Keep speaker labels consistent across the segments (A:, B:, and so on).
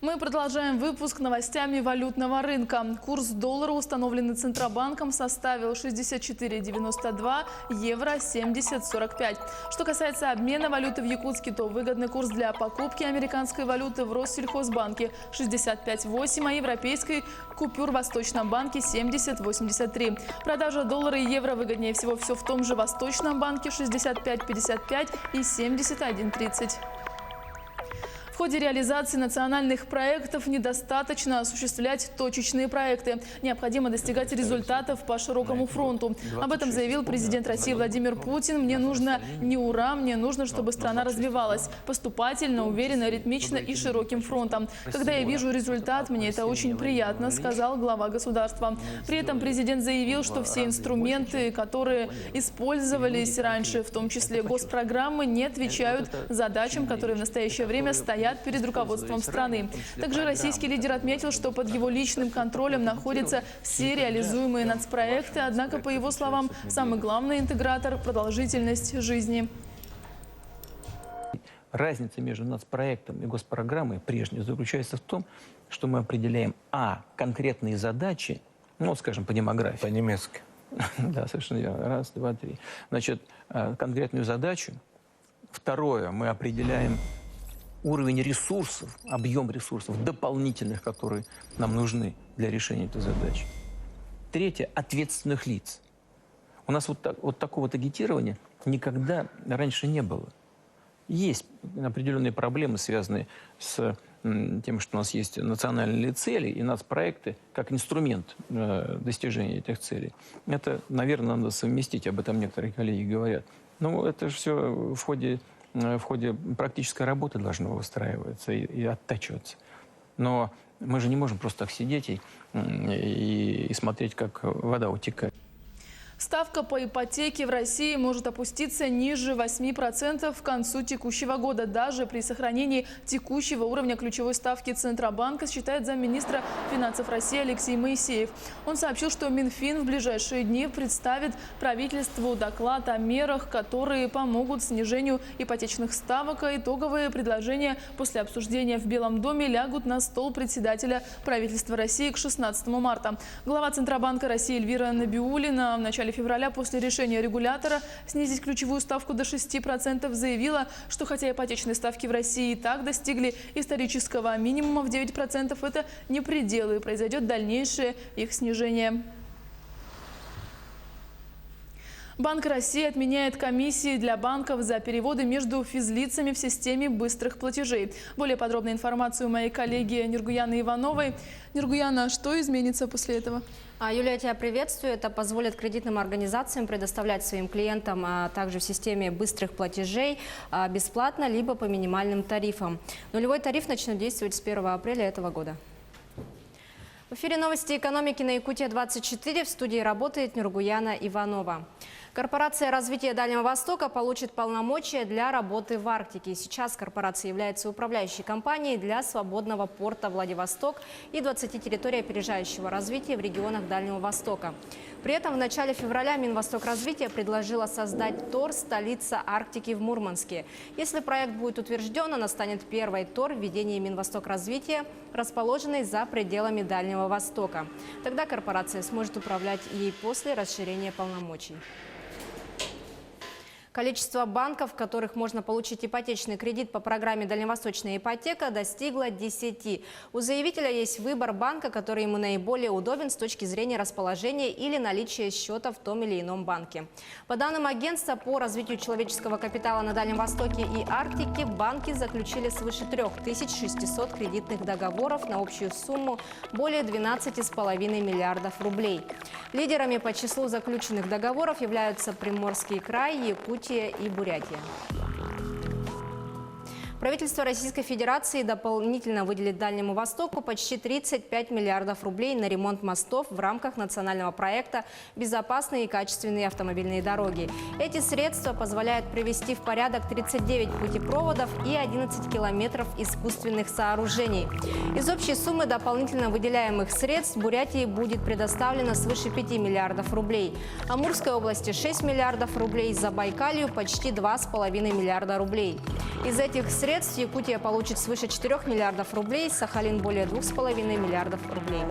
A: Мы продолжаем выпуск новостями валютного рынка. Курс доллара, установленный Центробанком, составил 64,92, евро 70,45. Что касается обмена валюты в Якутске, то выгодный курс для покупки американской валюты в Россельхозбанке 65,8, а европейской купюр в Восточном банке 70,83. Продажа доллара и евро выгоднее всего все в том же Восточном банке 65,55 и 71,30. В ходе реализации национальных проектов недостаточно осуществлять точечные проекты. Необходимо достигать результатов по широкому фронту. Об этом заявил президент России Владимир Путин. Мне нужно не ура, мне нужно, чтобы страна развивалась поступательно, уверенно, ритмично и широким фронтом. Когда я вижу результат, мне это очень приятно, сказал глава государства. При этом президент заявил, что все инструменты, которые использовались раньше, в том числе госпрограммы, не отвечают задачам, которые в настоящее время стоят перед руководством страны. Также российский лидер отметил, что под его личным контролем находятся все реализуемые нацпроекты, однако, по его словам, самый главный интегратор – продолжительность жизни.
B: Разница между нацпроектом и госпрограммой прежней заключается в том, что мы определяем конкретные задачи, ну, скажем, по демографии.
C: По-немецки.
B: Да, совершенно верно. Раз, два, три. Значит, конкретную задачу. Второе, мы определяем уровень ресурсов, объем ресурсов дополнительных, которые нам нужны для решения этой задачи. Третье – ответственных лиц. У нас вот такого агитирования никогда раньше не было. Есть определенные проблемы, связанные с тем, что у нас есть национальные цели и нацпроекты как инструмент достижения этих целей. Это, наверное, надо совместить, об этом некоторые коллеги говорят. Но это же все в ходе практической работы должно выстраиваться и оттачиваться. Но мы же не можем просто так сидеть и смотреть, как вода утекает.
A: Ставка по ипотеке в России может опуститься ниже 8% к концу текущего года, даже при сохранении текущего уровня ключевой ставки Центробанка, считает замминистра финансов России Алексей Моисеев. Он сообщил, что Минфин в ближайшие дни представит правительству доклад о мерах, которые помогут снижению ипотечных ставок, а итоговые предложения после обсуждения в Белом доме лягут на стол председателя правительства России к 16 марта. Глава Центробанка России Эльвира Набиуллина в начале февраля после решения регулятора снизить ключевую ставку до 6% заявила, что хотя ипотечные ставки в России и так достигли исторического минимума в 9%, это не пределы и произойдет дальнейшее их снижение. Банк России отменяет комиссии для банков за переводы между физлицами в системе быстрых платежей. Более подробную информацию у моей коллеги Нургуяны Ивановой. Нургуяна, что изменится после этого?
D: Юлия, я тебя приветствую. Это позволит кредитным организациям предоставлять своим клиентам, а также в системе быстрых платежей бесплатно, либо по минимальным тарифам. Нулевой тариф начнет действовать с 1 апреля этого года. В эфире новости экономики на Якутия-24. В студии работает Нургуяна Иванова. Корпорация развития Дальнего Востока получит полномочия для работы в Арктике. Сейчас корпорация является управляющей компанией для свободного порта Владивосток и 20 территорий опережающего развития в регионах Дальнего Востока. При этом в начале февраля Минвостокразвитие предложила создать ТОР «Столица Арктики» в Мурманске. Если проект будет утвержден, она станет первой ТОР в ведении Минвостокразвития, расположенной за пределами Дальнего Востока. Тогда корпорация сможет управлять ей после расширения полномочий. Количество банков, в которых можно получить ипотечный кредит по программе «Дальневосточная ипотека», достигло 10. У заявителя есть выбор банка, который ему наиболее удобен с точки зрения расположения или наличия счета в том или ином банке. По данным агентства по развитию человеческого капитала на Дальнем Востоке и Арктике, банки заключили свыше 3600 кредитных договоров на общую сумму более 12,5 миллиардов рублей. Лидерами по числу заключенных договоров являются Приморский край, Якутия и Бурятия. Правительство Российской Федерации дополнительно выделит Дальнему Востоку почти 35 миллиардов рублей на ремонт мостов в рамках национального проекта «Безопасные и качественные автомобильные дороги». Эти средства позволяют привести в порядок 39 путепроводов и 11 километров искусственных сооружений. Из общей суммы дополнительно выделяемых средств Бурятии будет предоставлено свыше 5 миллиардов рублей. Амурской области 6 миллиардов рублей, Забайкалью почти 2,5 миллиарда рублей. Из этих средств средств Якутия получит свыше 4 миллиардов рублей, Сахалин более 2,5 миллиардов рублей.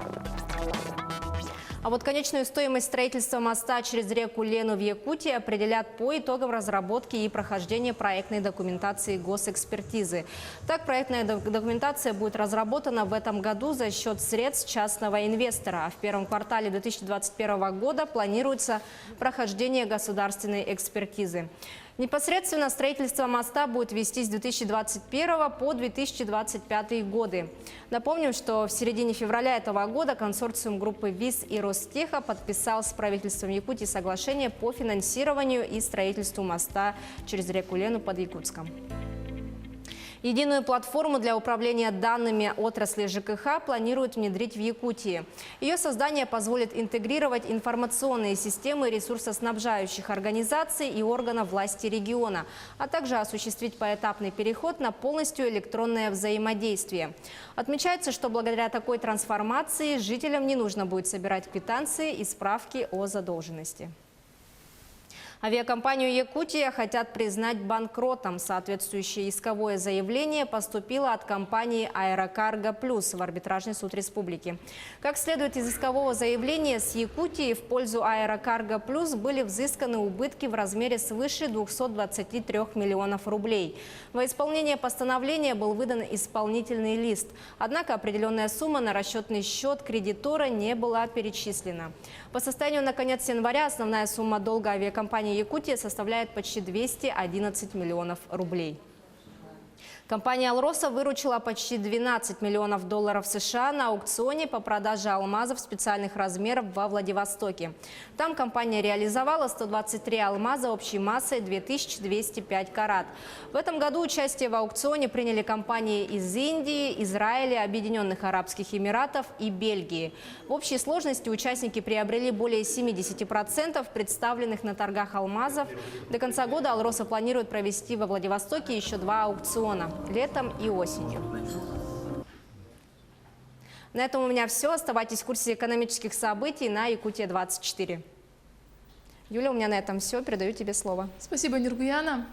D: А вот конечную стоимость строительства моста через реку Лену в Якутии определят по итогам разработки и прохождения проектной документации госэкспертизы. Так, проектная документация будет разработана в этом году за счет средств частного инвестора. А в первом квартале 2021 года планируется прохождение государственной экспертизы. Непосредственно строительство моста будет вестись с 2021 по 2025 годы. Напомним, что в середине февраля этого года консорциум группы ВИС и Ростеха подписал с правительством Якутии соглашение по финансированию и строительству моста через реку Лену под Якутском. Единую платформу для управления данными отрасли ЖКХ планируют внедрить в Якутии. Ее создание позволит интегрировать информационные системы ресурсоснабжающих организаций и органов власти региона, а также осуществить поэтапный переход на полностью электронное взаимодействие. Отмечается, что благодаря такой трансформации жителям не нужно будет собирать квитанции и справки о задолженности. Авиакомпанию «Якутия» хотят признать банкротом. Соответствующее исковое заявление поступило от компании «Аэрокарго Плюс» в арбитражный суд республики. Как следует из искового заявления, с Якутии в пользу «Аэрокарго Плюс» были взысканы убытки в размере свыше 223 миллионов рублей. Во исполнение постановления был выдан исполнительный лист. Однако определенная сумма на расчетный счет кредитора не была перечислена. По состоянию на конец января основная сумма долга авиакомпании «Якутия» составляет почти 211 миллионов рублей. Компания «Алроса» выручила почти 12 миллионов долларов США на аукционе по продаже алмазов специальных размеров во Владивостоке. Там компания реализовала 123 алмаза общей массой 2205 карат. В этом году участие в аукционе приняли компании из Индии, Израиля, Объединенных Арабских Эмиратов и Бельгии. В общей сложности участники приобрели более 70% представленных на торгах алмазов. До конца года «Алроса» планирует провести во Владивостоке еще 2 аукциона – летом и осенью. На этом у меня все. Оставайтесь в курсе экономических событий на Якутия-24. Юля, у меня на этом все. Передаю тебе слово.
A: Спасибо, Нургуяна.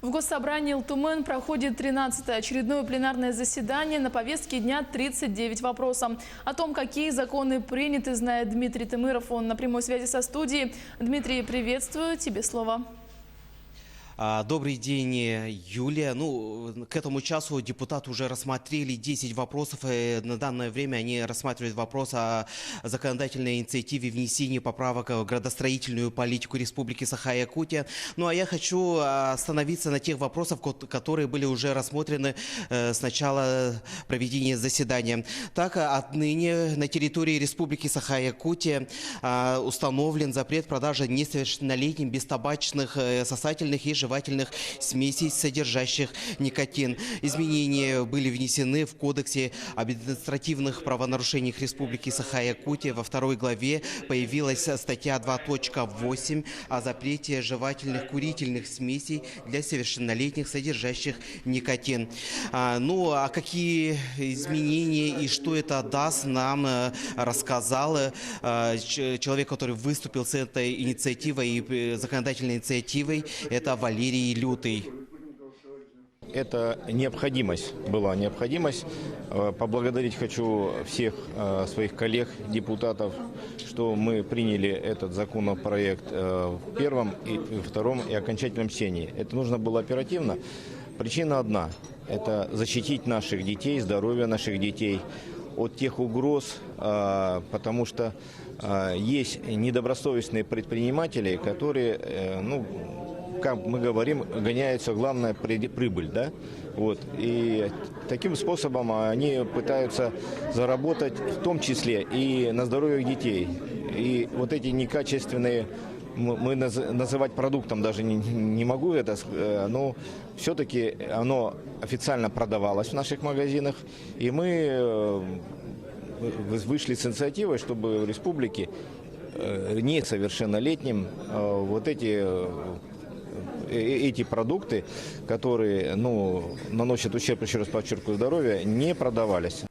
A: В Госсобрании Илтумен проходит 13-е очередное пленарное заседание. На повестке дня 39 вопросов. О том, какие законы приняты, знает Дмитрий Тымыров. Он на прямой связи со студией. Дмитрий, приветствую. Тебе слово.
C: Добрый день, Юлия. К этому часу депутаты уже рассмотрели 10 вопросов. На данное время они рассматривают вопрос о законодательной инициативе внесения поправок в градостроительную политику Республики Саха-Якутия. А я хочу остановиться на тех вопросах, которые были уже рассмотрены с начала проведения заседания. Так, отныне на территории Республики Саха-Якутия установлен запрет продажи несовершеннолетним бестабачных сосательных и жевательных смесей, содержащих никотин. Изменения были внесены в Кодексе об административных правонарушениях Республики Саха-Якутия. Во 2 главе появилась статья 2.8 о запрете жевательных курительных смесей для совершеннолетних, содержащих никотин. А какие изменения и что это даст, нам рассказал человек, который выступил с этой инициативой и законодательной инициативой. Это Валерий Лютый.
E: Это была необходимость. Поблагодарить хочу всех своих коллег, депутатов, что мы приняли этот законопроект в первом, и втором и окончательном чтении. Это нужно было оперативно. Причина одна – это защитить наших детей, здоровье наших детей от тех угроз, потому что есть недобросовестные предприниматели, которые, как мы говорим, гоняются, главное, прибыль, да? И таким способом они пытаются заработать, в том числе и на здоровье детей. И вот эти некачественные, мы называть продуктом даже не могу это, но все-таки оно официально продавалось в наших магазинах, и мы вышли с инициативой, чтобы в республике несовершеннолетним вот эти продукты, которые наносят ущерб, еще раз подчеркиваю, здоровью, не продавались.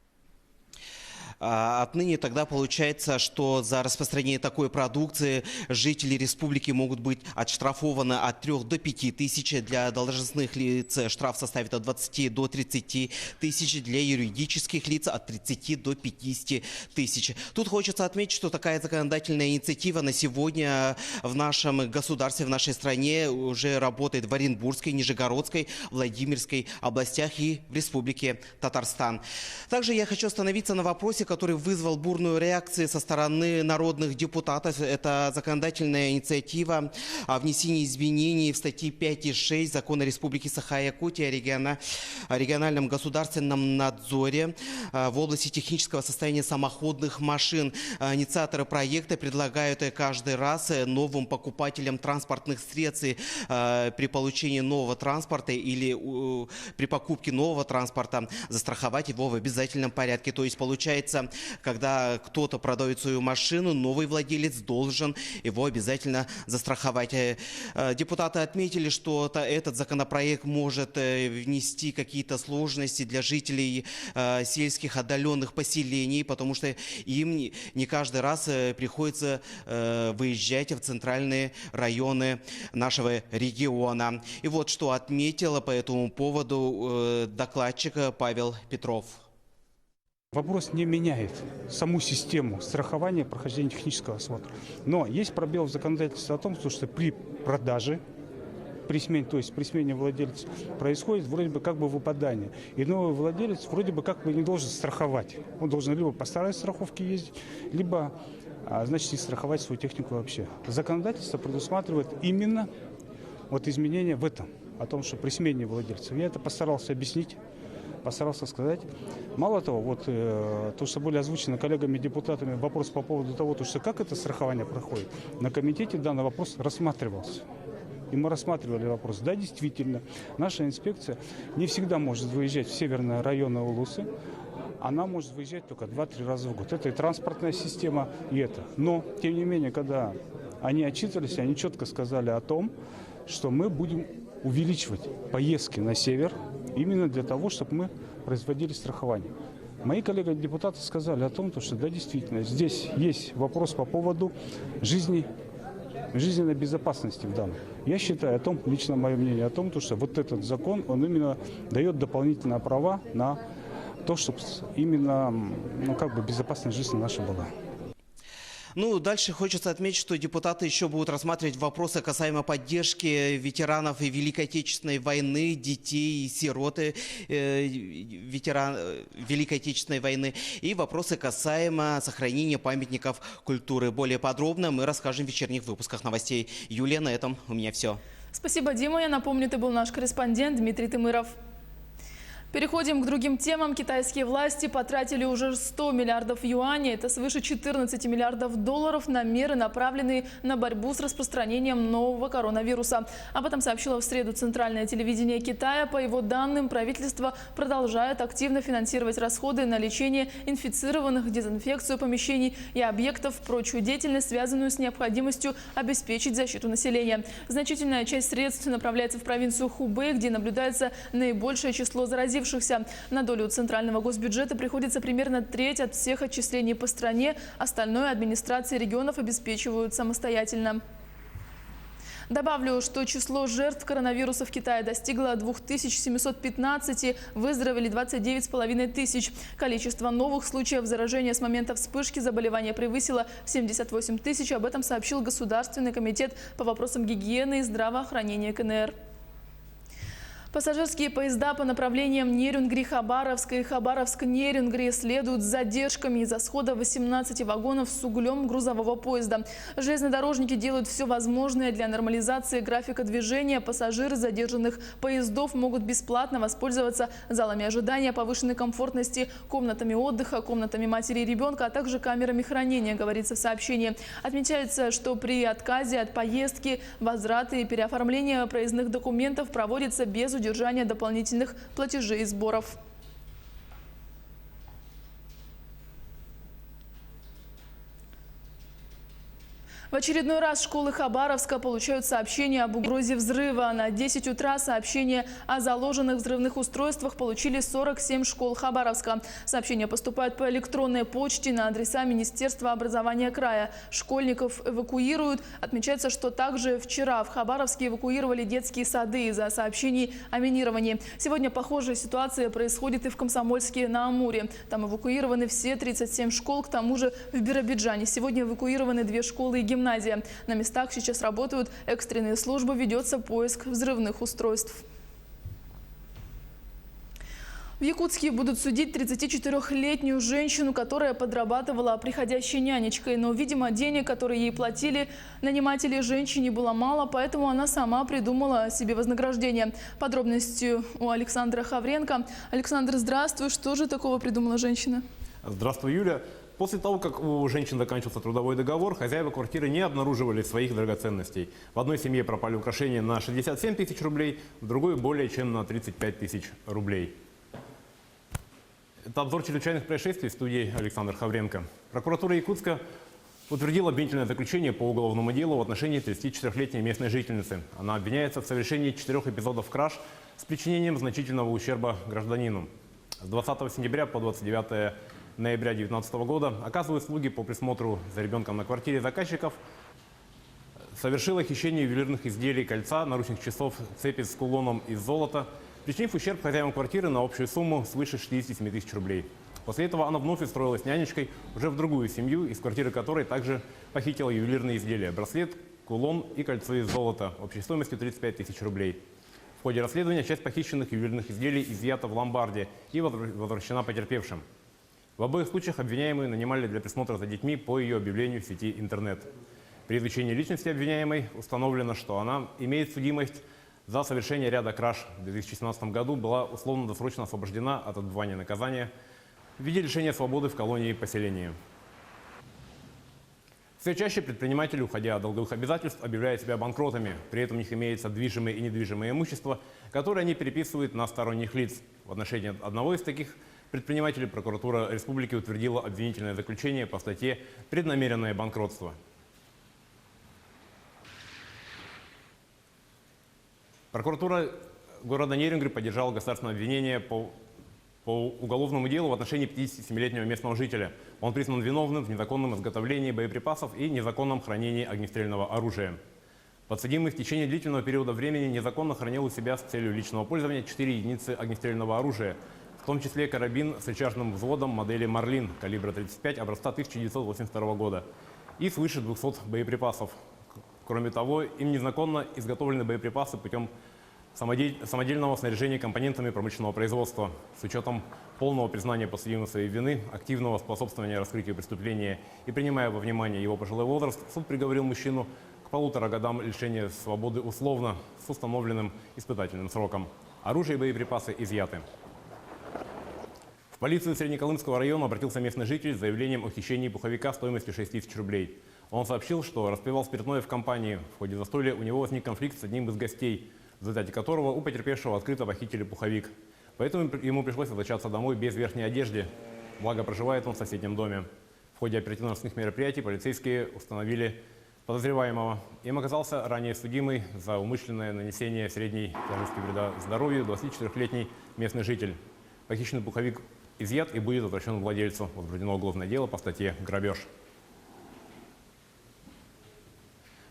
C: Отныне тогда получается, что за распространение такой продукции жители республики могут быть отштрафованы от 3 до 5 тысяч. Для должностных лиц штраф составит от 20 до 30 тысяч. Для юридических лиц от 30 до 50 тысяч. Тут хочется отметить, что такая законодательная инициатива на сегодня в нашем государстве, в нашей стране уже работает в Оренбургской, Нижегородской, Владимирской областях и в республике Татарстан. Также я хочу остановиться на вопросе, который вызвал бурную реакцию со стороны народных депутатов. Это законодательная инициатива о внесении изменений в статьи 5 и 6 Закона Республики Саха-Якутия о региональном государственном надзоре в области технического состояния самоходных машин. Инициаторы проекта предлагают каждый раз новым покупателям транспортных средств при получении нового транспорта или при покупке нового транспорта застраховать его в обязательном порядке. То есть получается, когда кто-то продает свою машину, новый владелец должен его обязательно застраховать. Депутаты отметили, что этот законопроект может внести какие-то сложности для жителей сельских отдаленных поселений, потому что им не каждый раз приходится выезжать в центральные районы нашего региона. И вот что отметила по этому поводу докладчик Павел Петров.
F: Вопрос не меняет саму систему страхования прохождения технического осмотра. Но есть пробел в законодательстве о том, что при продаже, при смене, то есть при смене владельца, происходит вроде бы как бы выпадание. И новый владелец вроде бы как бы не должен страховать. Он должен либо по старой страховке ездить, либо, значит, не страховать свою технику вообще. Законодательство предусматривает именно вот изменения в этом, о том, что при смене владельцев. Я это постарался объяснить. Постарался сказать. Мало того, вот то, что были озвучены коллегами-депутатами, вопрос по поводу того, что как это страхование проходит, на комитете данный вопрос рассматривался. И мы рассматривали вопрос. Да, действительно, наша инспекция не всегда может выезжать в северные районы Улусы. Она может выезжать только 2-3 раза в год. Это и транспортная система, и это. Но, тем не менее, когда они отчитывались, они четко сказали о том, что мы будем увеличивать поездки на север, именно для того, чтобы мы производили страхование. Мои коллеги-депутаты сказали о том, что да, действительно, здесь есть вопрос по поводу жизненной безопасности в данном. Я считаю о том, лично мое мнение о том, что вот этот закон, он именно дает дополнительные права на то, чтобы именно безопасность жизни наша была.
C: Ну, дальше хочется отметить, что депутаты еще будут рассматривать вопросы касаемо поддержки ветеранов и Великой Отечественной войны, детей и сирот Великой Отечественной войны, и вопросы касаемо сохранения памятников культуры. Более подробно мы расскажем в вечерних выпусках новостей. Юлия, на этом у меня все.
A: Спасибо, Дима. Я напомню, ты был наш корреспондент Дмитрий Тымыров. Переходим к другим темам. Китайские власти потратили уже 100 миллиардов юаней, это свыше 14 миллиардов долларов, на меры, направленные на борьбу с распространением нового коронавируса. Об этом сообщило в среду Центральное телевидение Китая. По его данным, правительство продолжает активно финансировать расходы на лечение инфицированных, дезинфекцию помещений и объектов, прочую деятельность, связанную с необходимостью обеспечить защиту населения. Значительная часть средств направляется в провинцию Хубэй, где наблюдается наибольшее число заразившихся. На долю центрального госбюджета приходится примерно треть от всех отчислений по стране. Остальное администрации регионов обеспечивают самостоятельно. Добавлю, что число жертв коронавируса в Китае достигло 2715, выздоровели 29,5 тысяч. Количество новых случаев заражения с момента вспышки заболевания превысило 78 тысяч. Об этом сообщил Государственный комитет по вопросам гигиены и здравоохранения КНР. Пассажирские поезда по направлениям Нерюнгри-Хабаровск и Хабаровск-Нерюнгри следуют с задержками из-за схода 18 вагонов с углем грузового поезда. Железнодорожники делают все возможное для нормализации графика движения. Пассажиры задержанных поездов могут бесплатно воспользоваться залами ожидания, повышенной комфортности, комнатами отдыха, комнатами матери и ребенка, а также камерами хранения, говорится в сообщении. Отмечается, что при отказе от поездки, возврата и переоформления проездных документов проводится без удержания дополнительных платежей и сборов. В очередной раз школы Хабаровска получают сообщения об угрозе взрыва. На 10 утра сообщения о заложенных взрывных устройствах получили 47 школ Хабаровска. Сообщения поступают по электронной почте на адреса Министерства образования края. Школьников эвакуируют. Отмечается, что также вчера в Хабаровске эвакуировали детские сады из-за сообщений о минировании. Сегодня похожая ситуация происходит и в Комсомольске на Амуре. Там эвакуированы все 37 школ. К тому же в Биробиджане сегодня эвакуированы 2 школы и гимназия. На местах сейчас работают экстренные службы, ведется поиск взрывных устройств. В Якутске будут судить 34-летнюю женщину, которая подрабатывала приходящей нянечкой. Но, видимо, денег, которые ей платили наниматели, женщине было мало, поэтому она сама придумала себе вознаграждение. Подробности у Александра Хавренко. Александр, здравствуй. Что же такого придумала женщина?
G: Здравствуй, Юля. После того, как у женщин заканчивался трудовой договор, хозяева квартиры не обнаруживали своих драгоценностей. В одной семье пропали украшения на 67 тысяч рублей, в другой более чем на 35 тысяч рублей. Это обзор чрезвычайных происшествий в студии Александр Хавренко. Прокуратура Якутска утвердила обвинительное заключение по уголовному делу в отношении 34-летней местной жительницы. Она обвиняется в совершении 4 эпизодов краж с причинением значительного ущерба гражданину. С 20 сентября по 29 ноября 2019 года оказывая услуги по присмотру за ребенком на квартире заказчиков, совершила хищение ювелирных изделий, кольца, наручных часов, цепи с кулоном из золота, причинив ущерб хозяевам квартиры на общую сумму свыше 67 тысяч рублей. После этого она вновь устроилась нянечкой уже в другую семью, из квартиры которой также похитила ювелирные изделия: браслет, кулон и кольцо из золота общей стоимостью 35 тысяч рублей. В ходе расследования часть похищенных ювелирных изделий изъята в ломбарде и возвращена потерпевшим. В обоих случаях обвиняемую нанимали для присмотра за детьми по ее объявлению в сети интернет. При изучении личности обвиняемой установлено, что она имеет судимость за совершение ряда краж. В 2017 году была условно-досрочно освобождена от отбывания наказания в виде лишения свободы в колонии поселения. Все чаще предприниматели, уходя от долговых обязательств, объявляют себя банкротами. При этом у них имеется движимое и недвижимое имущество, которое они переписывают на сторонних лиц. В отношении одного из таких предпринимателей прокуратура республики утвердила обвинительное заключение по статье «Преднамеренное банкротство». Прокуратура города Нерюнгри поддержала государственное обвинение по уголовному делу в отношении 57-летнего местного жителя. Он признан виновным в незаконном изготовлении боеприпасов и незаконном хранении огнестрельного оружия. Подсудимый в течение длительного периода времени незаконно хранил у себя с целью личного пользования 4 единицы огнестрельного оружия, в том числе карабин с рычажным взводом модели «Марлин» калибра 35 образца 1982 года и свыше 200 боеприпасов. Кроме того, им незаконно изготовлены боеприпасы путем самодельного снаряжения компонентами промышленного производства. С учетом полного признания подсудимого своей вины, активного способствования раскрытию преступления и принимая во внимание его пожилой возраст, суд приговорил мужчину к 1,5 годам лишения свободы условно с установленным испытательным сроком. Оружие и боеприпасы изъяты. В полицию Среднеколымского района обратился местный житель с заявлением о хищении пуховика стоимостью 6 тысяч рублей. Он сообщил, что распивал спиртное в компании. В ходе застолья у него возник конфликт с одним из гостей, в результате которого у потерпевшего открыто похитили пуховик. Поэтому ему пришлось возвращаться домой без верхней одежды. Благо, проживает он в соседнем доме. В ходе оперативно-розыскных мероприятий полицейские установили подозреваемого. Им оказался ранее судимый за умышленное нанесение средней тяжести вреда здоровью 24-летний местный житель. Похищенный пуховик изъят и будет возвращен владельцу. Возбуждено уголовное дело по статье «Грабеж».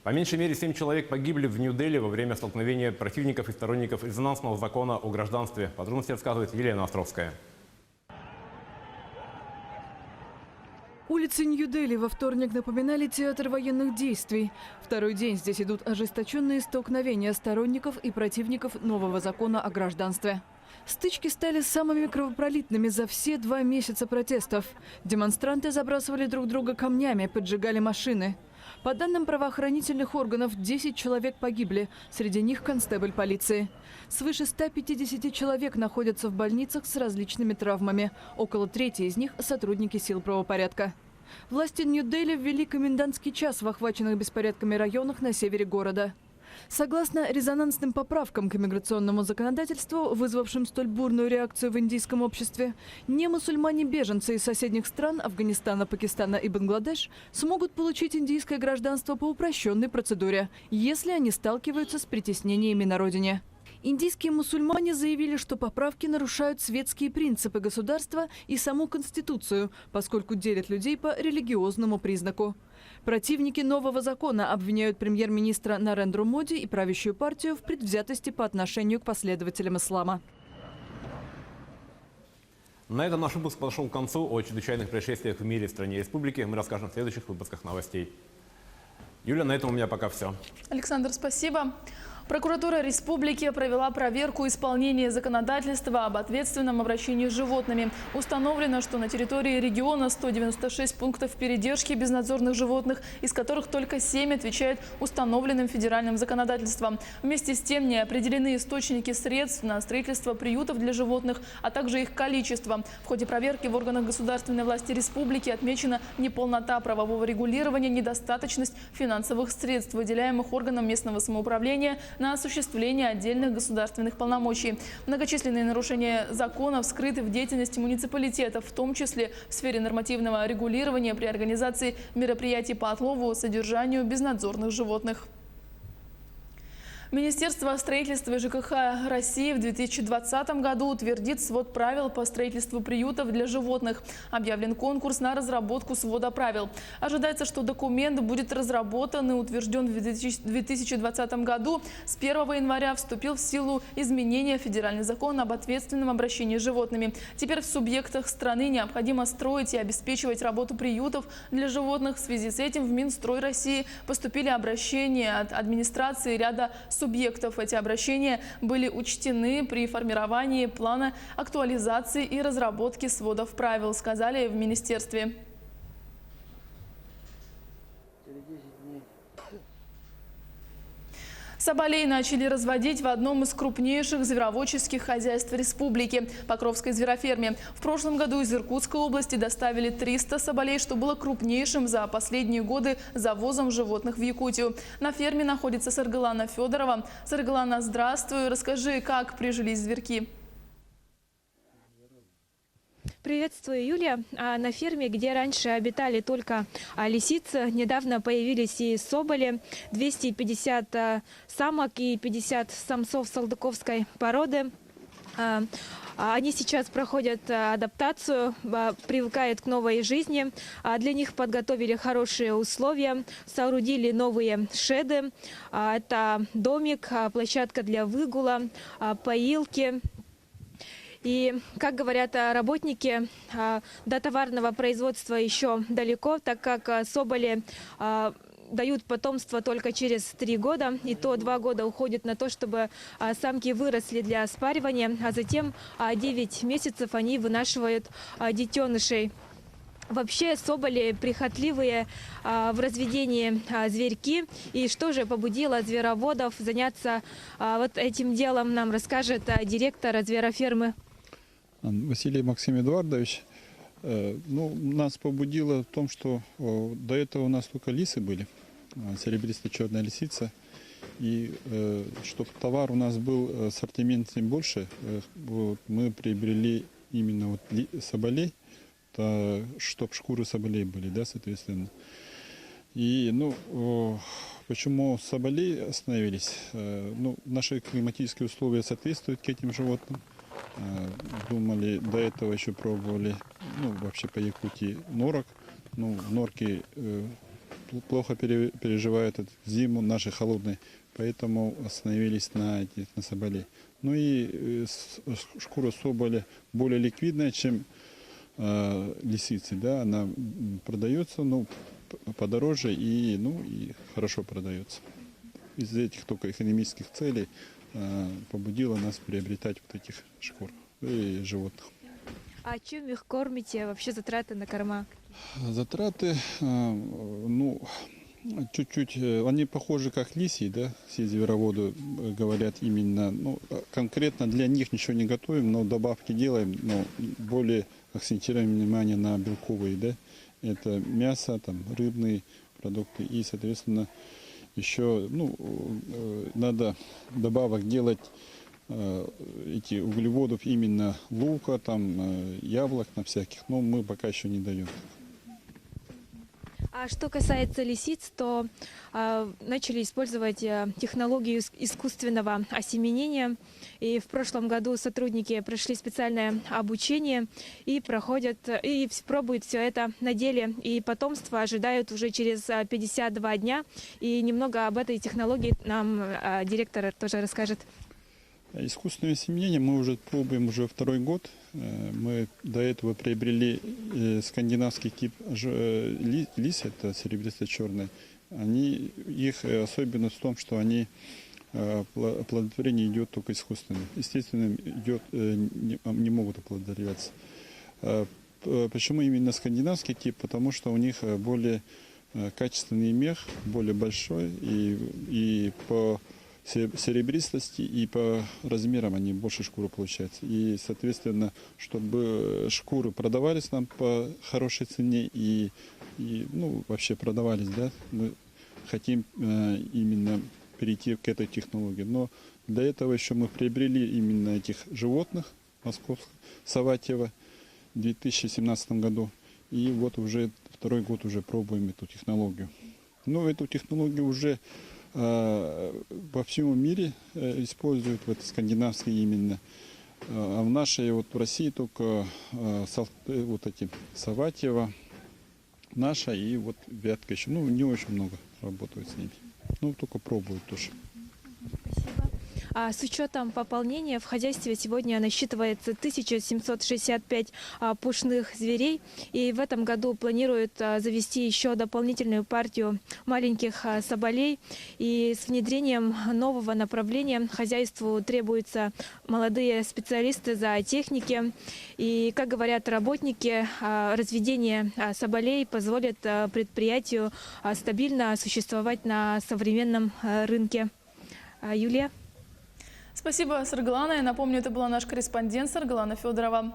G: По меньшей мере 7 человек погибли в Нью-Дели во время столкновения противников и сторонников резонансного закона о гражданстве. Подробности рассказывает Елена Островская.
H: Улицы Нью-Дели во вторник напоминали театр военных действий. Второй день здесь идут ожесточенные столкновения сторонников и противников нового закона о гражданстве. Стычки стали самыми кровопролитными за все 2 месяца протестов. Демонстранты забрасывали друг друга камнями, поджигали машины. По данным правоохранительных органов, 10 человек погибли, среди них констебль полиции. Свыше 150 человек находятся в больницах с различными травмами. Около трети из них – сотрудники сил правопорядка. Власти Нью-Дели ввели комендантский час в охваченных беспорядками районах на севере города. Согласно резонансным поправкам к иммиграционному законодательству, вызвавшим столь бурную реакцию в индийском обществе, не-мусульмане-беженцы из соседних стран Афганистана, Пакистана и Бангладеш смогут получить индийское гражданство по упрощенной процедуре, если они сталкиваются с притеснениями на родине. Индийские мусульмане заявили, что поправки нарушают светские принципы государства и саму Конституцию, поскольку делят людей по религиозному признаку. Противники нового закона обвиняют премьер-министра Нарендру Моди и правящую партию в предвзятости по отношению к последователям ислама.
G: На этом наш выпуск подошел к концу. О чрезвычайных происшествиях в мире, стране и республике мы расскажем в следующих выпусках новостей. Юля, на этом у меня пока все.
A: Александр, спасибо. Прокуратура республики провела проверку исполнения законодательства об ответственном обращении с животными. Установлено, что на территории региона 196 пунктов передержки безнадзорных животных, из которых только 7 отвечают установленным федеральным законодательством. Вместе с тем не определены источники средств на строительство приютов для животных, а также их количество. В ходе проверки в органах государственной власти республики отмечена неполнота правового регулирования, недостаточность финансовых средств, выделяемых органам местного самоуправления на осуществление отдельных государственных полномочий. Многочисленные нарушения законов скрыты в деятельности муниципалитетов, в том числе в сфере нормативного регулирования при организации мероприятий по отлову и содержанию безнадзорных животных. Министерство строительства и ЖКХ России в 2020 году утвердит свод правил по строительству приютов для животных. Объявлен конкурс на разработку свода правил. Ожидается, что документ будет разработан и утвержден в 2020 году. С 1 января вступил в силу изменения федеральный закон об ответственном обращении с животными. Теперь в субъектах страны необходимо строить и обеспечивать работу приютов для животных. В связи с этим в Минстрой России поступили обращения от администрации ряда субъектов. Эти обращения были учтены при формировании плана актуализации и разработки сводов правил, сказали в министерстве. Соболей начали разводить в одном из крупнейших звероводческих хозяйств республики – Покровской звероферме. В прошлом году из Иркутской области доставили 300 соболей, что было крупнейшим за последние годы завозом животных в Якутию. На ферме находится Саргалана Федорова. Саргалана, здравствуй. Расскажи, как прижились зверьки?
I: Приветствую, Юлия. На ферме, где раньше обитали только лисицы, недавно появились и соболи. 250 самок и 50 самцов салтыковской породы. Они сейчас проходят адаптацию, привыкают к новой жизни. Для них подготовили хорошие условия, соорудили новые шеды. Это домик, площадка для выгула, поилки. И, как говорят работники, до товарного производства еще далеко, так как соболи дают потомство только через 3 года, и то 2 года уходит на то, чтобы самки выросли для спаривания, а затем 9 месяцев они вынашивают детенышей. Вообще соболи прихотливые в разведении зверьки. И что же побудило звероводов заняться вот этим делом, нам расскажет директор зверофермы.
J: Василий Максим Эдуардович. Нас побудило в том, что до этого у нас только лисы были, серебристо-черная лисица. И чтобы товар у нас был в ассортименте больше, мы приобрели именно соболей, чтобы шкуры соболей были, да, соответственно. И, почему соболей остановились? Наши климатические условия соответствуют к этим животным. Думали, до этого еще пробовали, вообще по Якутии норок. Норки плохо переживают эту зиму, наши холодные, поэтому остановились на соболей. И шкура соболя более ликвидная, чем лисицы, да, она продается, подороже и хорошо продается. Из этих только экономических целей побудило нас приобретать вот этих шкур и животных.
I: А чем их кормите? Вообще затраты на корма?
J: Затраты, чуть-чуть, они похожи как лисьи, да, все звероводы говорят именно, конкретно для них ничего не готовим, но добавки делаем, но более акцентируем внимание на белковые, да, это мясо, рыбные продукты и, соответственно, Еще надо добавок делать эти углеводов именно лука, там, яблок на всяких, но мы пока еще не даем.
I: А что касается лисиц, то начали использовать технологию искусственного осеменения. И в прошлом году сотрудники прошли специальное обучение и пробуют все это на деле. И потомство ожидают уже через 52 дня. И немного об этой технологии нам директор тоже расскажет.
J: Искусственное осеменение мы уже пробуем уже второй год. Мы до этого приобрели скандинавский тип лис, это серебристо-черный. Их особенность в том, что оплодотворение идет только искусственно. Естественно, не могут оплодотворяться. Почему именно скандинавский тип? Потому что у них более качественный мех, более большой, и по серебристости и по размерам они больше шкуры получаются. И, соответственно, чтобы шкуры продавались нам по хорошей цене и вообще продавались, да, мы хотим именно перейти к этой технологии. Но для этого еще мы приобрели именно этих животных московских, Саватьева, в 2017 году. И вот уже второй год уже пробуем эту технологию. Но эту технологию уже во всем мире используют, вот скандинавские именно. А в нашей, в России только Саватьева, наша и Вятка еще. Не очень много работают с ними. Только пробуют тоже.
I: А с учетом пополнения в хозяйстве сегодня насчитывается 1765 пушных зверей. И в этом году планируют завести еще дополнительную партию маленьких соболей. И с внедрением нового направления хозяйству требуются молодые специалисты зоотехники. И, как говорят работники, разведение соболей позволит предприятию стабильно существовать на современном рынке. Юлия?
A: Спасибо, Саргалана. Я напомню, это была наш корреспондент Саргалана Федорова.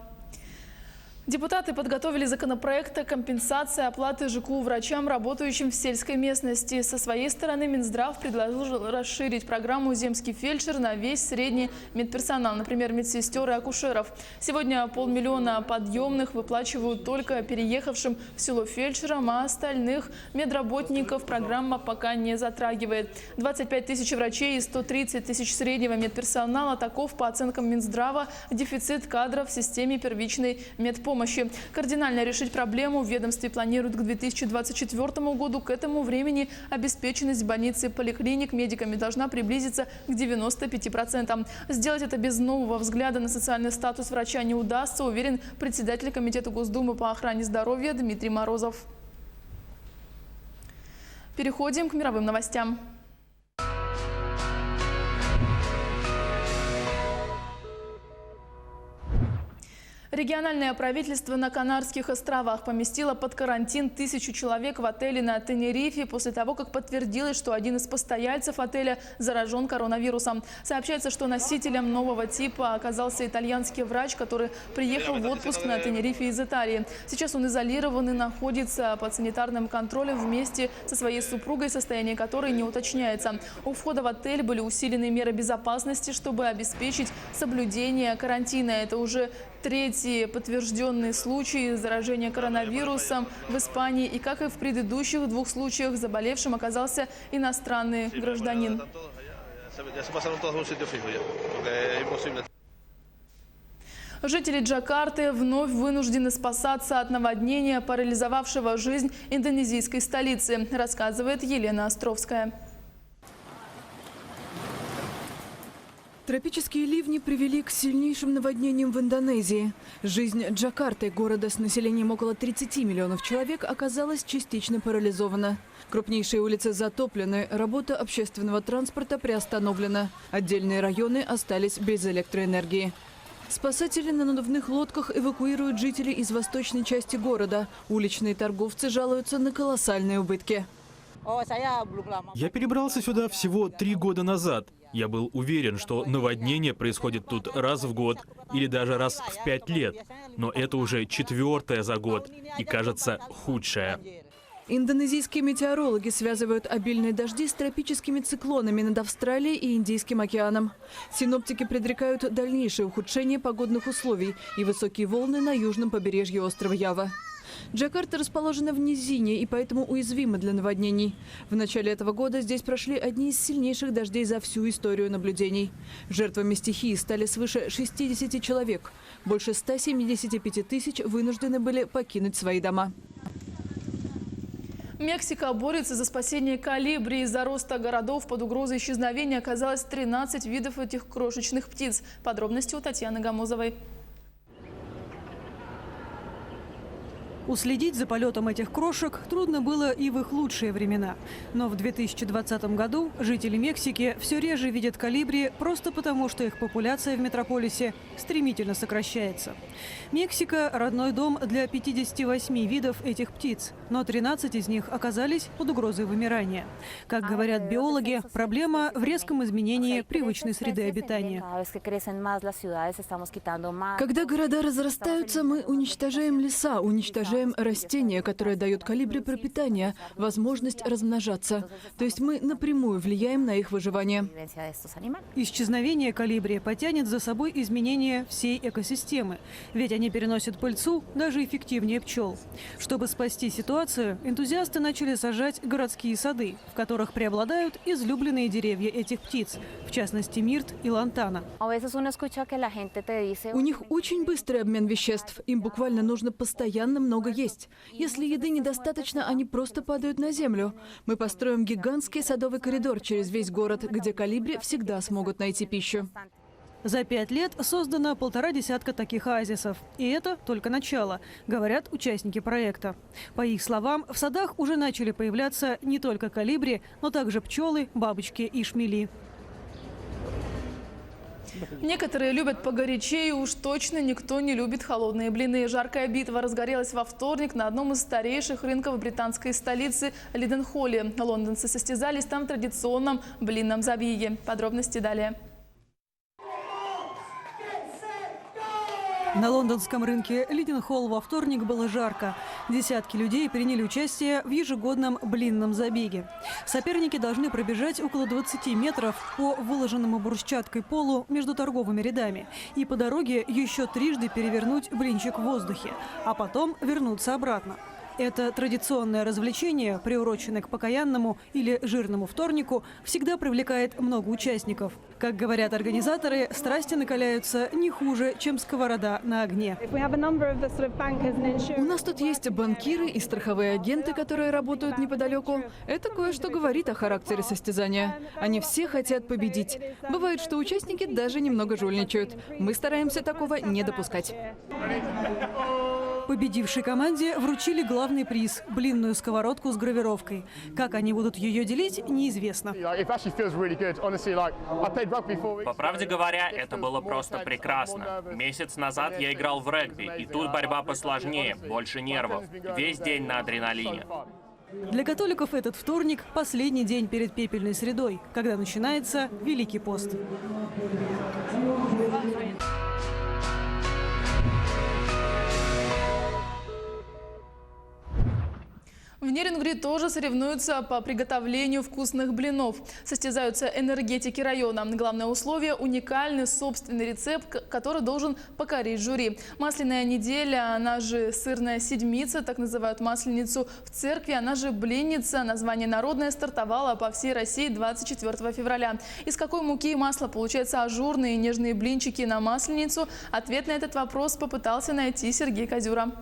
A: Депутаты подготовили законопроект о компенсации оплаты ЖКУ врачам, работающим в сельской местности. Со своей стороны Минздрав предложил расширить программу «Земский фельдшер» на весь средний медперсонал, например, медсестер и акушеров. Сегодня 500 000 подъемных выплачивают только переехавшим в село фельдшерам, а остальных медработников программа пока не затрагивает. 25 000 врачей и 130 000 среднего медперсонала – таков, по оценкам Минздрава, дефицит кадров в системе первичной медпомощи. Кардинально решить проблему в ведомстве планируют к 2024 году. К этому времени обеспеченность больниц и поликлиник медиками должна приблизиться к 95%. Сделать это без нового взгляда на социальный статус врача не удастся, уверен председатель Комитета Госдумы по охране здоровья Дмитрий Морозов. Переходим к мировым новостям. Региональное правительство на Канарских островах поместило под карантин 1000 человек в отеле на Тенерифе после того, как подтвердилось, что один из постояльцев отеля заражен коронавирусом. Сообщается, что носителем нового типа оказался итальянский врач, который приехал в отпуск на Тенерифе из Италии. Сейчас он изолирован и находится под санитарным контролем вместе со своей супругой, состояние которой не уточняется. У входа в отель были усилены меры безопасности, чтобы обеспечить соблюдение карантина. Это уже третий подтвержденный случай заражения коронавирусом в Испании. И как и в предыдущих 2 случаях, заболевшим оказался иностранный гражданин. Жители Джакарты вновь вынуждены спасаться от наводнения, парализовавшего жизнь индонезийской столицы, рассказывает Елена Островская.
H: Тропические ливни привели к сильнейшим наводнениям в Индонезии. Жизнь Джакарты, города с населением около 30 миллионов человек, оказалась частично парализована. Крупнейшие улицы затоплены, работа общественного транспорта приостановлена. Отдельные районы остались без электроэнергии. Спасатели на надувных лодках эвакуируют жителей из восточной части города. Уличные торговцы жалуются на колоссальные убытки.
K: Я перебрался сюда всего 3 года назад. Я был уверен, что наводнение происходит тут раз в год или даже раз в 5 лет. Но это уже 4-е за год и, кажется, худшее.
H: Индонезийские метеорологи связывают обильные дожди с тропическими циклонами над Австралией и Индийским океаном. Синоптики предрекают дальнейшее ухудшение погодных условий и высокие волны на южном побережье острова Ява. Джакарта расположена в низине и поэтому уязвима для наводнений. В начале этого года здесь прошли одни из сильнейших дождей за всю историю наблюдений. Жертвами стихии стали свыше 60 человек. Больше 175 тысяч вынуждены были покинуть свои дома.
A: Мексика борется за спасение колибри. Из-за роста городов под угрозой исчезновения оказалось 13 видов этих крошечных птиц. Подробности у Татьяны Гамозовой.
L: Уследить за полетом этих крошек трудно было и в их лучшие времена. Но в 2020 году жители Мексики все реже видят колибри просто потому, что их популяция в метрополисе стремительно сокращается. Мексика – родной дом для 58 видов этих птиц, но 13 из них оказались под угрозой вымирания. Как говорят биологи, проблема в резком изменении привычной среды обитания.
H: Когда города разрастаются, мы уничтожаем леса, уничтожаем растения, которые дают колибри пропитание, возможность размножаться. То есть мы напрямую влияем на их выживание.
L: Исчезновение колибри потянет за собой изменение всей экосистемы, ведь они переносят пыльцу даже эффективнее пчел. Чтобы спасти ситуацию, энтузиасты начали сажать городские сады, в которых преобладают излюбленные деревья этих птиц, в частности мирт и лантана.
H: У них очень быстрый обмен веществ. Им буквально нужно постоянно много есть. Если еды недостаточно, они просто падают на землю. Мы построим гигантский садовый коридор через весь город, где колибри всегда смогут найти пищу.
L: За 5 лет создано 1,5 десятка таких оазисов. И это только начало, говорят участники проекта. По их словам, в садах уже начали появляться не только колибри, но также пчелы, бабочки и шмели.
A: Некоторые любят погорячее, и уж точно никто не любит холодные блины. Жаркая битва разгорелась во вторник на одном из старейших рынков британской столицы Лиденхолле. Лондонцы состязались там в традиционном блинном забиге. Подробности далее.
L: На лондонском рынке Лиденхолл во вторник было жарко. Десятки людей приняли участие в ежегодном блинном забеге. Соперники должны пробежать около 20 метров по выложенному брусчаткой полу между торговыми рядами и по дороге еще трижды перевернуть блинчик в воздухе, а потом вернуться обратно. Это традиционное развлечение, приуроченное к покаянному или жирному вторнику, всегда привлекает много участников. Как говорят организаторы, страсти накаляются не хуже, чем сковорода на огне.
H: У нас тут есть банкиры и страховые агенты, которые работают неподалеку. Это кое-что говорит о характере состязания. Они все хотят победить. Бывает, что участники даже немного жульничают. Мы стараемся такого не допускать.
L: Победившей команде вручили главный приз – блинную сковородку с гравировкой. Как они будут ее делить, неизвестно.
M: По правде говоря, это было просто прекрасно. Месяц назад я играл в регби, и тут борьба посложнее, больше нервов. Весь день на адреналине.
L: Для католиков этот вторник – последний день перед пепельной средой, когда начинается Великий пост.
A: В Нерюнгри тоже соревнуются по приготовлению вкусных блинов. Состязаются энергетики района. Главное условие – уникальный собственный рецепт, который должен покорить жюри. Масляная неделя, она же сырная седмица, так называют масленицу в церкви, она же блинница, название народное, стартовала по всей России 24 февраля. Из какой муки и масла получаются ажурные нежные блинчики на масленицу? Ответ на этот вопрос попытался найти Сергей Козюра.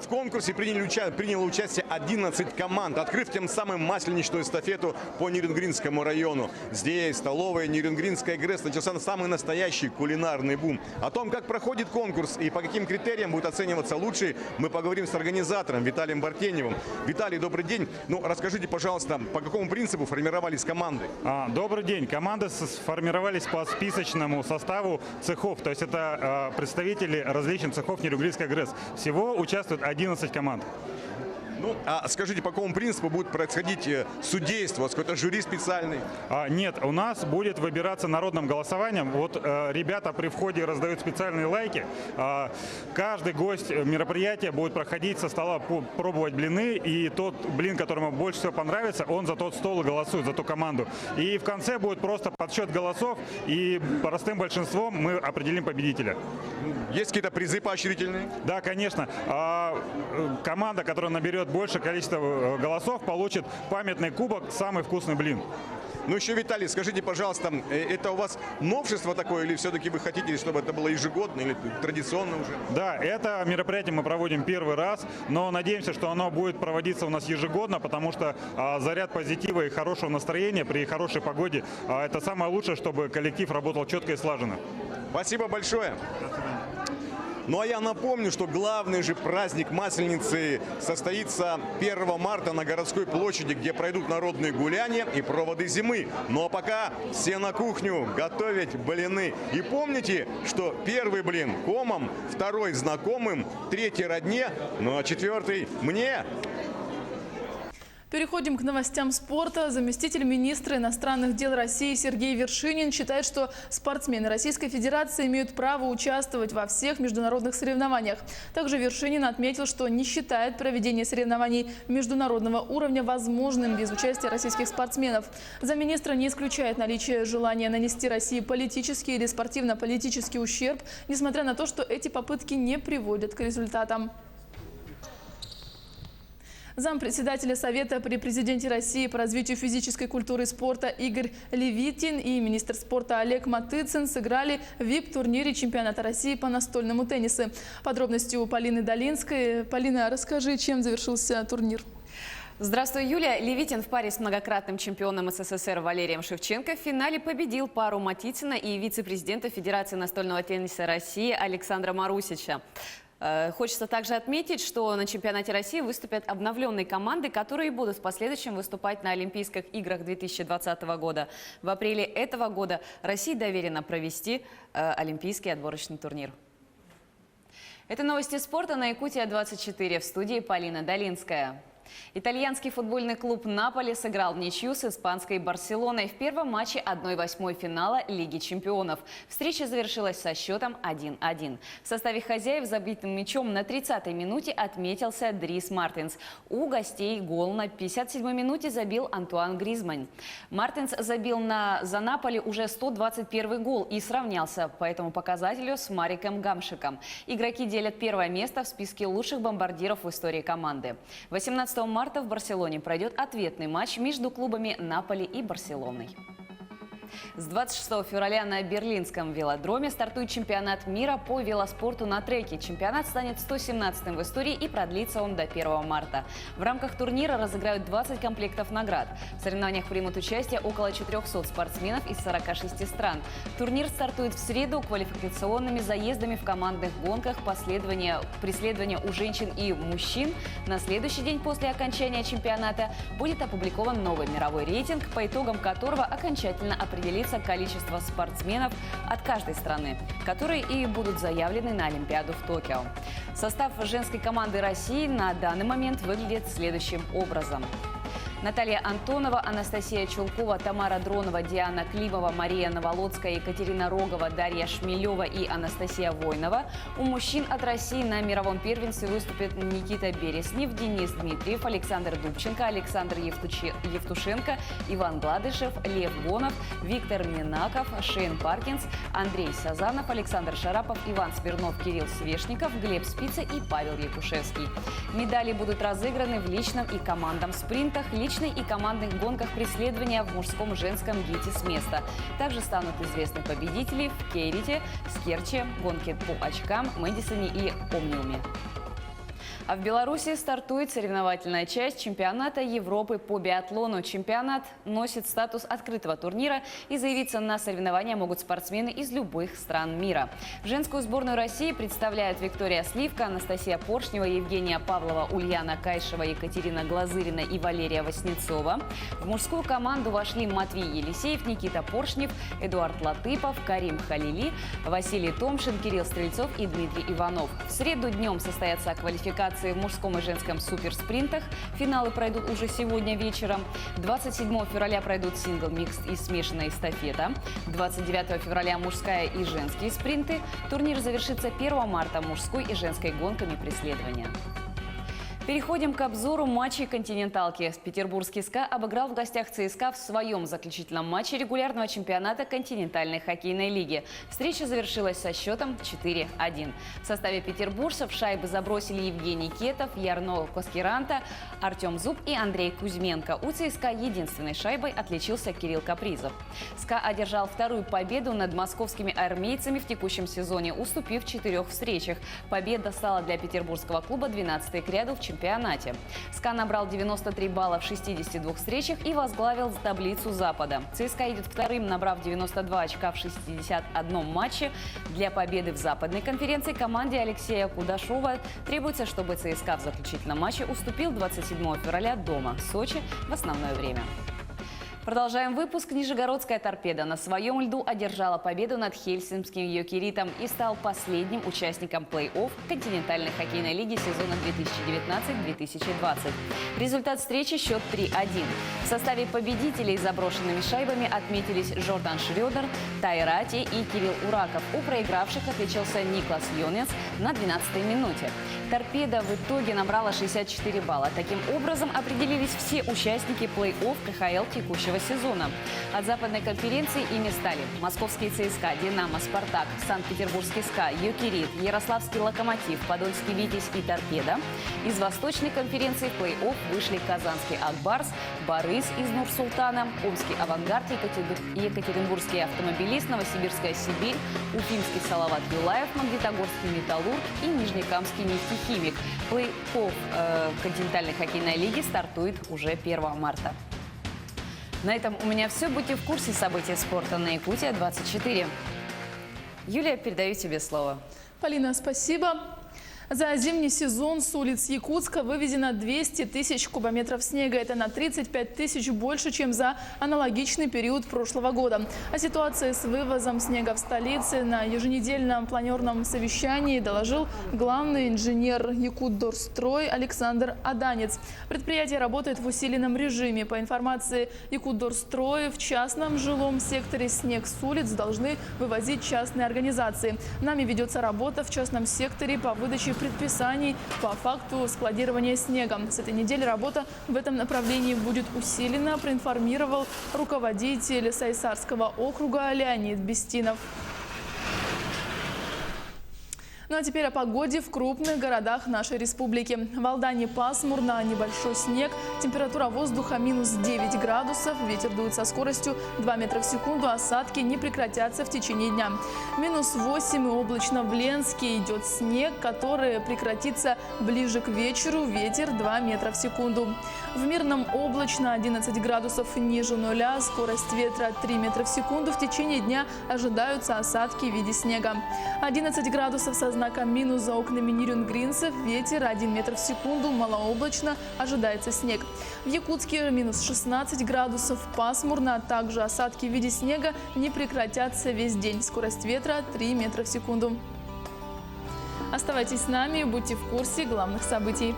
N: В конкурсе приняло участие 11 команд, открыв тем самым масленичную эстафету по Нерюнгринскому району. Здесь, столовая Нерюнгринская ГРЭС, начался самый настоящий кулинарный бум. О том, как проходит конкурс и по каким критериям будет оцениваться лучший, мы поговорим с организатором Виталием Бартеневым. Виталий, добрый день. Расскажите, пожалуйста, по какому принципу формировались команды?
O: Добрый день. Команды сформировались по списочному составу цехов. То есть это представители различных цехов Нерюнгринской ГРЭС. Всего участвует 11 команд.
N: Ну, а скажите, по какому принципу будет происходить судейство? Какой-то жюри специальный?
O: Нет, у нас будет выбираться народным голосованием. Вот ребята при входе раздают специальные лайки. Каждый гость мероприятия будет проходить со стола, пробовать блины, и тот блин, которому больше всего понравится, он за тот стол и голосует, за ту команду. И в конце будет просто подсчет голосов, и простым большинством мы определим победителя.
N: Есть какие-то призы поощрительные?
O: Да, конечно. Команда, которая наберет большее количество голосов, получит памятный кубок «Самый вкусный блин».
N: Ну еще, Виталий, скажите, пожалуйста, это у вас новшество такое, или все-таки вы хотите, чтобы это было ежегодно или традиционно уже?
O: Да, это мероприятие мы проводим первый раз, но надеемся, что оно будет проводиться у нас ежегодно, потому что заряд позитива и хорошего настроения при хорошей погоде – это самое лучшее, чтобы коллектив работал четко и слаженно.
N: Спасибо большое. Ну а я напомню, что главный же праздник Масленицы состоится 1 марта на городской площади, где пройдут народные гуляния и проводы зимы. Ну а пока все на кухню готовить блины. И помните, что первый блин комом, второй знакомым, третий родне, ну а четвертый мне.
A: Переходим к новостям спорта. Заместитель министра иностранных дел России Сергей Вершинин считает, что спортсмены Российской Федерации имеют право участвовать во всех международных соревнованиях. Также Вершинин отметил, что не считает проведение соревнований международного уровня возможным без участия российских спортсменов. Замминистра не исключает наличие желания нанести России политический или спортивно-политический ущерб, несмотря на то, что эти попытки не приводят к результатам. Зампредседателя Совета при президенте России по развитию физической культуры и спорта Игорь Левитин и министр спорта Олег Матыцин сыграли в ВИП-турнире чемпионата России по настольному теннису. Подробности у Полины Долинской. Полина, расскажи, чем завершился турнир.
P: Здравствуй, Юлия. Левитин в паре с многократным чемпионом СССР Валерием Шевченко в финале победил пару Матицына и вице-президента Федерации настольного тенниса России Александра Марусича. Хочется также отметить, что на чемпионате России выступят обновленные команды, которые будут в последующем выступать на Олимпийских играх 2020 года. В апреле этого года России доверено провести Олимпийский отборочный турнир. Это новости спорта на Якутия-24. В студии Полина Долинская. Итальянский футбольный клуб «Наполи» сыграл в ничью с испанской «Барселоной» в первом матче 1/8 финала Лиги чемпионов. Встреча завершилась со счетом 1-1. В составе хозяев забитым мячом на 30-й минуте отметился Дрис Мартинс. У гостей гол на 57-й минуте забил Антуан Гризманн. Мартинс забил за «Наполи» уже 121 гол и сравнялся по этому показателю с Мариком Гамшиком. Игроки делят первое место в списке лучших бомбардиров в истории команды. 18 марта в Барселоне пройдет ответный матч между клубами «Наполи» и «Барселоной». С 26 февраля на Берлинском велодроме стартует чемпионат мира по велоспорту на треке. Чемпионат станет 117-м в истории и продлится он до 1 марта. В рамках турнира разыграют 20 комплектов наград. В соревнованиях примут участие около 400 спортсменов из 46 стран. Турнир стартует в среду квалификационными заездами в командных гонках, преследования у женщин и мужчин. На следующий день после окончания чемпионата будет опубликован новый мировой рейтинг, по итогам которого окончательно определится количество спортсменов от каждой страны, которые и будут заявлены на Олимпиаду в Токио. Состав женской команды России на данный момент выглядит следующим образом. Наталья Антонова, Анастасия Чулкова, Тамара Дронова, Диана Климова, Мария Новолоцкая, Екатерина Рогова, Дарья Шмелева и Анастасия Войнова. У мужчин от России на мировом первенстве выступят Никита Береснев, Денис Дмитриев, Александр Дубченко, Александр Евтушенко, Иван Гладышев, Лев Гонов, Виктор Минаков, Шейн Паркинс, Андрей Сазанов, Александр Шарапов, Иван Смирнов, Кирилл Свешников, Глеб Спица и Павел Якушевский. Медали будут разыграны в личном и командном спринтах, личной и командных гонках преследования в мужском и женском гите с места. Также станут известны победители в Кейрите, Скерче, гонке по очкам, Мэдисоне и Омниуме. А в Беларуси стартует соревновательная часть чемпионата Европы по биатлону. Чемпионат носит статус открытого турнира, и заявиться на соревнования могут спортсмены из любых стран мира. Женскую сборную России представляют Виктория Сливка, Анастасия Поршнева, Евгения Павлова, Ульяна Кайшева, Екатерина Глазырина и Валерия Васнецова. В мужскую команду вошли Матвей Елисеев, Никита Поршнев, Эдуард Латыпов, Карим Халили, Василий Томшин, Кирилл Стрельцов и Дмитрий Иванов. В среду днем состоятся квалификации номинации в мужском и женском суперспринтах. Финалы пройдут уже сегодня вечером. 27 февраля пройдут сингл, микс и смешанная эстафета. 29 февраля мужская и женские спринты. Турнир завершится 1 марта мужской и женской гонками преследования. Переходим к обзору матчей континенталки. Петербургский СКА обыграл в гостях ЦСКА в своем заключительном матче регулярного чемпионата континентальной хоккейной лиги. Встреча завершилась со счетом 4-1. В составе петербуржцев шайбы забросили Евгений Кетов, Ярно Коскиранта, Артем Зуб и Андрей Кузьменко. У ЦСКА единственной шайбой отличился Кирилл Капризов. СКА одержал вторую победу над московскими армейцами в текущем сезоне, уступив в 4 встречах. Победа стала для петербургского клуба 12-й к ряду в чемпионате. СКА набрал 93 балла в 62 встречах и возглавил таблицу Запада. ЦСКА идет вторым, набрав 92 очка в 61 матче. Для победы в западной конференции команде Алексея Кудашова требуется, чтобы ЦСКА в заключительном матче уступил 27 февраля дома в Сочи в основное время. Продолжаем выпуск. Нижегородская торпеда на своем льду одержала победу над Хельсинским Йокеритом и стал последним участником плей-офф континентальной хоккейной лиги сезона 2019-2020. Результат встречи – счет 3-1. В составе победителей заброшенными шайбами отметились Жордан Шрёдер, Тайрати и Кирилл Ураков. У проигравших отличился Никлас Йонец на 12-й минуте. Торпеда в итоге набрала 64 балла. Таким образом определились все участники плей-офф КХЛ текущего сезона. От западной конференции ими стали Московский ЦСКА, Динамо, Спартак, Санкт-Петербургский СКА, Йокерит, Ярославский Локомотив, Подольский Витязь и Торпеда. Из восточной конференции в плей-офф вышли Казанский Акбарс, Борис из Нур-Султана, Омский Авангард, Екатеринбургский Автомобилист, Новосибирская Сибирь, Уфимский Салават Юлаев, Магнитогорский Металлург и Нижнекамский Нефтехимик. Плей-офф континентальной хоккейной лиги стартует уже 1 марта. На этом у меня все. Будьте в курсе событий спорта на Якутия-24. Юлия, передаю тебе слово.
A: Полина, спасибо. За зимний сезон с улиц Якутска вывезено 200 тысяч кубометров снега. Это на 35 тысяч больше, чем за аналогичный период прошлого года. О ситуации с вывозом снега в столице на еженедельном планерном совещании доложил главный инженер Якутдорстрой Александр Аданец. Предприятие работает в усиленном режиме. По информации Якутдорстроя, в частном жилом секторе снег с улиц должны вывозить частные организации. Нами ведется работа в частном секторе по выдаче предписаний по факту складирования снега. С этой недели работа в этом направлении будет усилена, проинформировал руководитель Сайсарского округа Леонид Бестинов. Ну а теперь о погоде в крупных городах нашей республики. В Алдане пасмурно, небольшой снег, температура воздуха минус 9 градусов, ветер дует со скоростью 2 метра в секунду, осадки не прекратятся в течение дня. Минус 8 и облачно в Ленске, идет снег, который прекратится ближе к вечеру, ветер 2 метра в секунду. В Мирном облачно, 11 градусов ниже нуля, скорость ветра 3 метра в секунду, в течение дня ожидаются осадки в виде снега. 11 градусов со знаком минус за окнами нерюнгринцев, ветер 1 метр в секунду, малооблачно, ожидается снег. В Якутске минус 16 градусов, пасмурно, а также осадки в виде снега не прекратятся весь день. Скорость ветра 3 метра в секунду. Оставайтесь с нами, будьте в курсе главных событий.